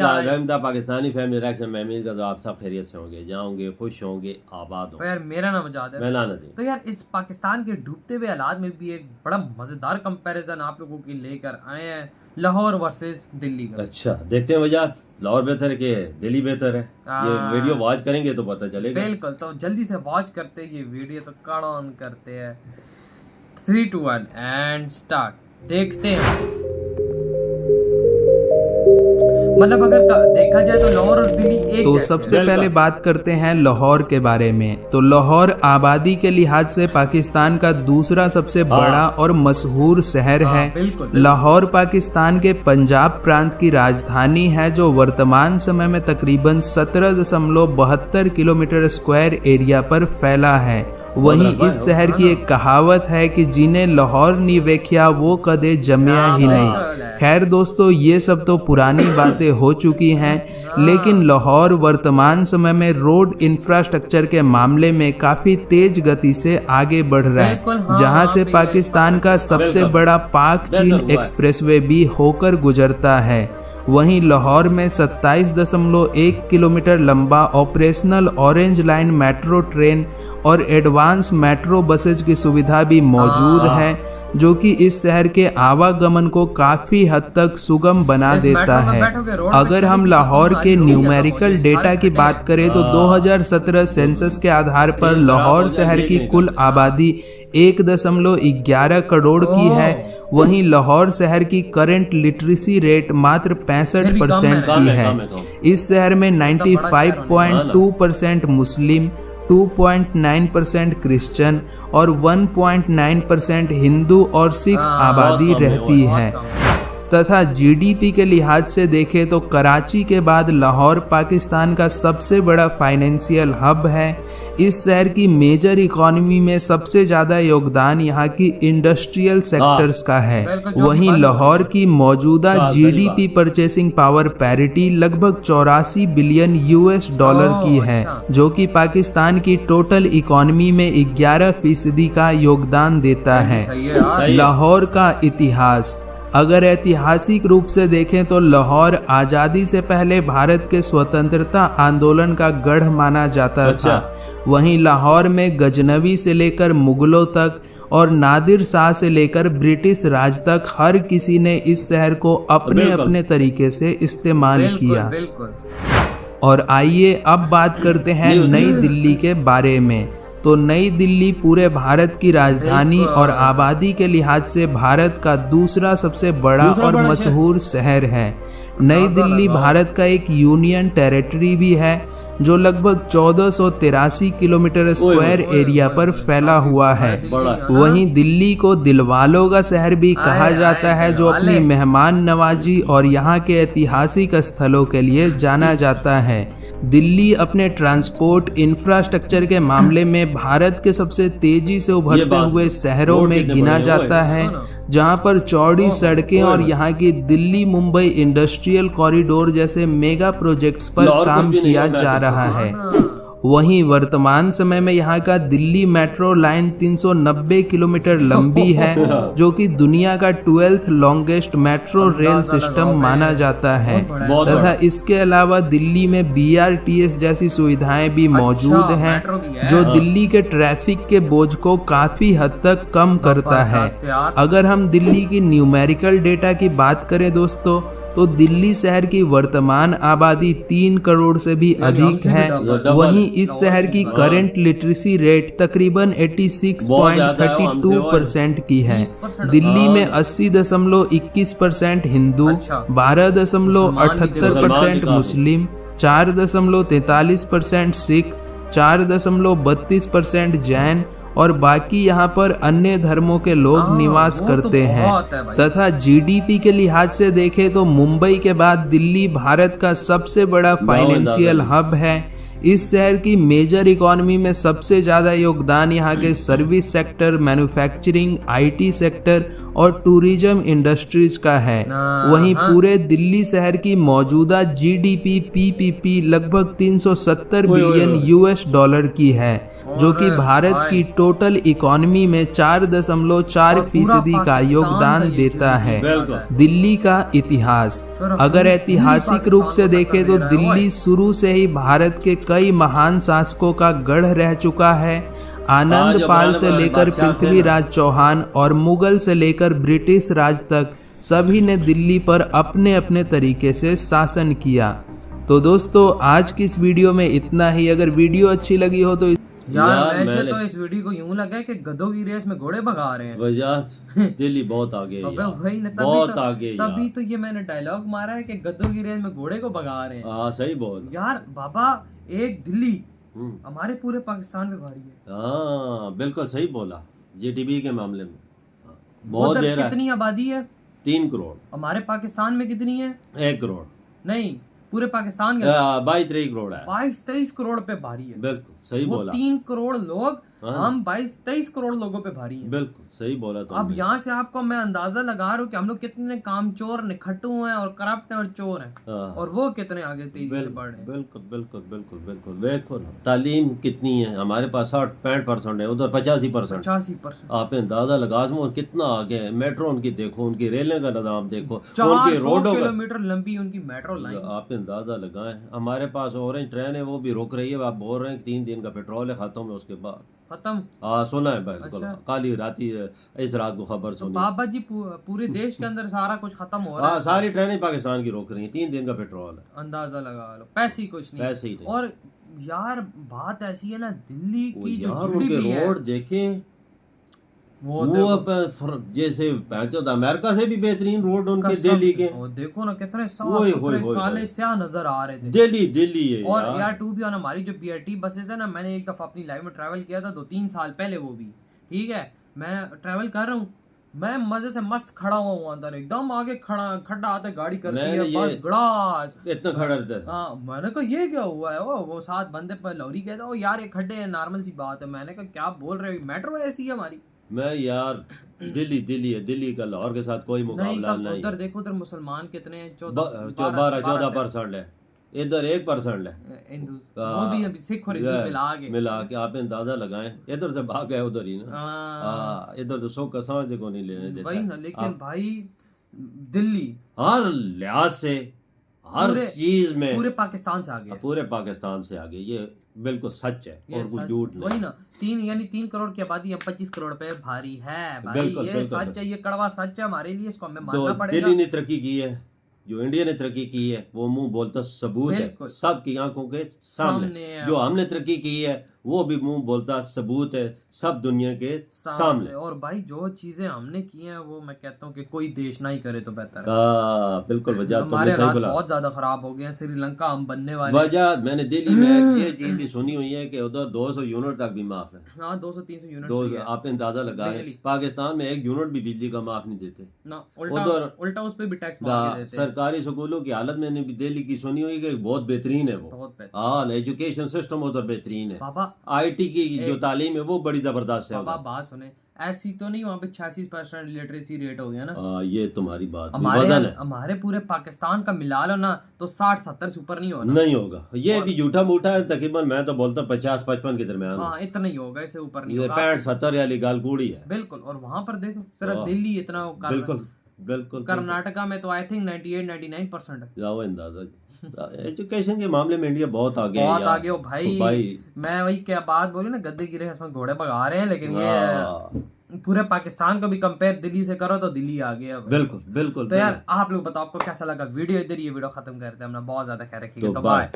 रहमदा Pakistani family reaction में उम्मीद करता हूं आप सब खैरियत से होंगे, जाओगे, खुश होंगे, आबाद तो होंगे। यार मेरा नाम आजाद है। मैं नदीम। तो यार इस पाकिस्तान के डूबते हुए हालात में भी एक बड़ा मजेदार कंपैरिजन आप लोगों के लेकर आए हैं, लाहौर वर्सेस दिल्ली का। अच्छा, देखते हैं वजह लाहौर बेहतर है कि दिल्ली बेहतर है। ये वीडियो वॉच करेंगे तो पता चलेगा। बिल्कुल, तो जल्दी से वॉच करते हैं ये वीडियो, तो कड़ ऑन करते हैं। 3, 2, 1 एंड स्टार्ट। देखते हैं, मतलब अगर देखा जाए तो लाहौर और दिल्ली एक तो जैसे सबसे हैं। पहले बात करते हैं लाहौर के बारे में। तो लाहौर आबादी के लिहाज से पाकिस्तान का दूसरा सबसे बड़ा और मशहूर शहर है। बिल्कुल। लाहौर पाकिस्तान के पंजाब प्रांत की राजधानी है, जो वर्तमान समय में तकरीबन 17.72 किलोमीटर स्क्वायर एरिया पर फैला है। वहीं इस शहर की एक कहावत है कि जिन्हें लाहौर नी वेख्या वो कदे जमिया ही नहीं। खैर दोस्तों, ये सब तो पुरानी बातें हो चुकी हैं, लेकिन लाहौर वर्तमान समय में रोड इंफ्रास्ट्रक्चर के मामले में काफी तेज गति से आगे बढ़ रहा है, जहां से पाकिस्तान का सबसे बड़ा पाक चीन एक्सप्रेसवे भी होकर गुजरता है। वहीं लाहौर में 27.1 किलोमीटर लंबा operational orange line metro train और एडवांस मेट्रो बसेज की सुविधा भी मौजूद है, जो कि इस शहर के आवागमन को काफी हद तक सुगम बना देता है। अगर हम लाहौर के न्यूमेरिकल डेटा की बात करें तो 2017 सेंसस के आधार पर लाहौर शहर की कुल आबादी 1.11 करोड़ की है। वहीं लाहौर शहर की करंट लिटरेसी रेट मात्र 65% की है। इस शहर में 95.2% मुस्लिम, 2.9% क्रिश्चियन और 1.9% हिंदू और सिख आबादी रहती है। तथा जीडीपी के लिहाज से देखें तो कराची के बाद लाहौर पाकिस्तान का सबसे बड़ा फाइनेंशियल हब है। इस शहर की मेजर इकोनॉमी में सबसे ज़्यादा योगदान यहाँ की इंडस्ट्रियल सेक्टर्स का है। वहीं लाहौर की मौजूदा जीडीपी परचेसिंग पावर पैरिटी लगभग 84 बिलियन US$ की है, जो कि पाकिस्तान की टोटल इकोनॉमी में 11% का योगदान देता है। लाहौर का इतिहास, अगर ऐतिहासिक रूप से देखें तो लाहौर आज़ादी से पहले भारत के स्वतंत्रता आंदोलन का गढ़ माना जाता था। वहीं लाहौर में गजनवी से लेकर मुगलों तक और नादिर शाह से लेकर ब्रिटिश राज तक हर किसी ने इस शहर को अपने अपने तरीके से इस्तेमाल किया। और आइए अब बात करते हैं नई दिल्ली के बारे में। तो नई दिल्ली पूरे भारत की राजधानी और आबादी के लिहाज से भारत का दूसरा सबसे बड़ा और मशहूर शहर है। नई दिल्ली भारत का एक यूनियन टेरिटरी भी है, जो लगभग 1483 किलोमीटर स्क्वायर एरिया पर फैला हुआ है। वहीं दिल्ली को दिलवालों का शहर भी कहा जाता है, जो अपनी मेहमान नवाजी और यहाँ के ऐतिहासिक स्थलों के लिए जाना जाता है। दिल्ली अपने ट्रांसपोर्ट इंफ्रास्ट्रक्चर के मामले में भारत के सबसे तेजी से उभरते हुए शहरों में गिना जाता है, जहां पर चौड़ी सड़कें और यहाँ की दिल्ली मुंबई इंडस्ट्रियल कॉरिडोर जैसे मेगा प्रोजेक्ट्स पर काम किया जा रहा है। वहीं वर्तमान समय में यहाँ का दिल्ली मेट्रो लाइन 390 किलोमीटर लंबी है, जो कि दुनिया का 12th longest metro rail system माना जाता है। तथा इसके अलावा दिल्ली में BRTS जैसी सुविधाएं भी मौजूद हैं, जो दिल्ली के ट्रैफिक के बोझ को काफी हद तक कम करता है। अगर हम दिल्ली की न्यूमेरिकल डेटा की बात करें दोस्तों, तो दिल्ली शहर की वर्तमान आबादी 3 करोड़ से भी अधिक है। वहीं इस शहर की करंट लिटरेसी रेट तकरीबन 86.32% की है। दिल्ली में 80.21% हिंदू, 12.78% मुस्लिम, 4.43% सिख, 4.32% जैन और बाकी यहाँ पर अन्य धर्मों के लोग निवास करते हैं। तथा जीडीपी के लिहाज से देखें तो मुंबई के बाद दिल्ली भारत का सबसे बड़ा फाइनेंशियल हब है। इस शहर की मेजर इकोनॉमी में सबसे ज़्यादा योगदान यहाँ के service sector, manufacturing, IT sector और टूरिज्म इंडस्ट्रीज का है। वहीं पूरे दिल्ली शहर की मौजूदा जीडीपी पीपीपी लगभग 370 बिलियन यूएस डॉलर की है, जो कि भारत की टोटल इकोनॉमी में 4.4% का योगदान देता है। दिल्ली का इतिहास, अगर ऐतिहासिक रूप से देखें तो दिल्ली शुरू से ही भारत के कई महान शासकों का गढ़ रह चुका है। आनंद पाल से लेकर पृथ्वीराज चौहान और मुगल से लेकर ब्रिटिश राज तक सभी ने दिल्ली पर अपने अपने तरीके से शासन किया। तो दोस्तों आज की इस वीडियो में इतना ही। अगर वीडियो अच्छी लगी हो तो यार मुझे तो इस वीडियो को यूं लगा कि गधों की रेस में घोड़े भगा रहे हैं। वजह दिल्ली बहुत आगे है यार, वही ना, बहुत आगे तभी तो ये मैंने डायलॉग मारा है कि गधों की रेस में घोड़े को भगा रहे हैं। हाँ सही बोल यार बाबा, एक दिल्ली हमारे पूरे पाकिस्तान में भारी है। हाँ बिल्कुल सही बोला। जीडीपी के मामले में बहुत देर है। कितनी आबादी है? 3 करोड़। हमारे पाकिस्तान में कितनी है? 1 करोड़ नहीं, पूरे पाकिस्तान के 22-23 करोड़ है। 22-23 करोड़ पे भारी है। बिल्कुल सही बोला। 3 करोड़ लोग, हाँ। हम 22-23 करोड़ लोगों पे भारी है। बिल्कुल सही बोला तो। अब यहाँ से आपको मैं अंदाजा लगा रहा हूँ कि हम लोग कितने कामचोर निखट्टू हैं और करप्ट हैं और चोर हैं, हाँ। और वो कितने आगे तेजी से बढ़ रहे हैं। बिल्कुल बिल्कुल बिल्कुल बिल्कुल। देखो ना तालीम कितनी है, हमारे पास 60-65% है, उधर 85%। 85%। आप अंदाजा लगा सको कितना आगे है। मेट्रो उनकी देखो, उनकी रेलवे का निजाम देखो, 400 उनकी रोडों किलोमीटर लंबी उनकी मेट्रो लाइन। आप अंदाजा लगाएं। हमारे पास ऑरेंज ट्रेन है, वो भी रुक रही है। आप बोल रहे हैं 3 दिन का पेट्रोल है खत्म है, उसके बाद खत्म। हाँ सुना है बिल्कुल। अच्छा। काली राती इस रात को खबर सुनी। बाबा जी पूरे देश के अंदर सारा कुछ खत्म हो रहा है। हाँ सारी ट्रेनें पाकिस्तान की रोक रही हैं। 3 दिन का पेट्रोल है, अंदाजा लगा लो। पैसे ही कुछ नहीं, पैसे ही नहीं। और यार बात ऐसी है ना, दिल्ली की जो यार उनके GDP है, रोड देखें, वो अब जैसे अमेरिका से भी बेहतरीन रोड उनके दिल्ली के। वो देखो ना कितने साफ ओए, सुथरे ओए, काले ओए। स्याह नजर आ रहे थे। दिल्ली है और यार टू भी ऑन, हमारी जो BRT बसेस है ना, मैंने एक दफा अपनी लाइफ में ट्रैवल किया था 2-3 साल पहले, वो भी ठीक है। मैं ट्रैवल कर रहा हूँ, मैं मजे से मस्त खड़ा हुआ हूँ अंदर, एकदम आगे खड्डा आता है, गाड़ी करती है बस गड़ास, इतना खड़ा रहता है। हाँ मैंने कहा ये क्या हुआ है। वो साथ बंदे पर लौरी कहता है, यार ये खड्डे हैं, नॉर्मल सी बात है। मैंने कहा क्या बोल रहे हो, मेट्रो ऐसी है हमारी। मैं यार दिल्ली है, दिल्ली का लाहौर के साथ कोई मुकाबला नहीं। उधर देखो, उधर मुसलमान कितने हैं, 14% है, इधर 1% है हिंदूज, वो भी अभी सिख और हिंदू मिला के। आप अंदाजा लगाएं, इधर से भाग गए उधर ही ना। इधर तो 100 का सांझ को नहीं लेने देता। वही ना, लेकिन भाई दिल्ली हर लिहाज से, हर चीज में पूरे पाकिस्तान से आगे, पूरे पाकिस्तान से आगे। ये बिल्कुल सच है और कुछ झूठ नहीं। वही ना, 3 करोड़ की आबादी, हम 25 करोड़ पे भारी है भाई। ये सच है, ये कड़वा सच है हमारे लिए, इसको हमें मानना पड़ेगा। दिल्ली ने तरक्की की है, जो इंडिया ने तरक्की की है, वो मुंह बोलता सबूत है सबकी आंखों के सामने। जो हमने तरक्की की है वो भी मुंह बोलता सबूत है सब दुनिया के सामने। और भाई जो चीजें हमने की हैं, वो मैं कहता हूँ कि कोई देश ना ही करे तो बेहतर है। बिल्कुल वजह हमारे हालात बहुत ज्यादा खराब हो गए हैं, श्रीलंका हम बनने वाले। वजह मैंने दिल्ली में ये चीज भी सुनी हुई है कि उधर 200 यूनिट तक भी माफ है। हाँ 200-300 यूनिट। आप अंदाजा लगाए, पाकिस्तान में 1 यूनिट भी बिजली का माफ नहीं देते ना, उल्टा उस पे भी टैक्स मार देते हैं। सरकारी स्कूलों की हालत मैंने भी दिल्ली की सुनी हुई है, बहुत बेहतरीन है वो। हाँ एजुकेशन सिस्टम उधर बेहतरीन है। बाबा IT की जो तालीम है वो बड़ी जबरदस्त है। बाबा बात सुने, ऐसी तो नहीं वहाँ पे 86% लिटरेसी रेट हो गया ना। ये तुम्हारी बात हमारे पूरे पाकिस्तान का मिला लो ना तो 60-70 से ऊपर नहीं होगा। नहीं होगा, ये भी झूठा मूठा है। तकरीबन मैं तो बोलता 50-55 के दरमियान। हाँ इतना ही होगा, इससे ऊपर नहीं होगा। 65-70 वाली गाल कूड़ी है बिल्कुल। और वहाँ पर देखो सिर्फ दिल्ली इतना बिल्कुल। कर्नाटका में तो आई थिंक 98-99% है। जाओ अंदाजा। एजुकेशन के मामले में इंडिया बहुत आगे हो भाई। मैं वही क्या बात बोली ना, गद्दे की रेस में घोड़े भगा रहे हैं, लेकिन ये पूरे पाकिस्तान को भी कंपेयर दिल्ली से करो तो दिल्ली आ गया। बिल्कुल। तो यार आप लोग बताओ आपको कैसा लगा वीडियो। इधर ये वीडियो खत्म करते हैं, हमने बहुत ज्यादा ख्याल रखिएगा। तो बाय।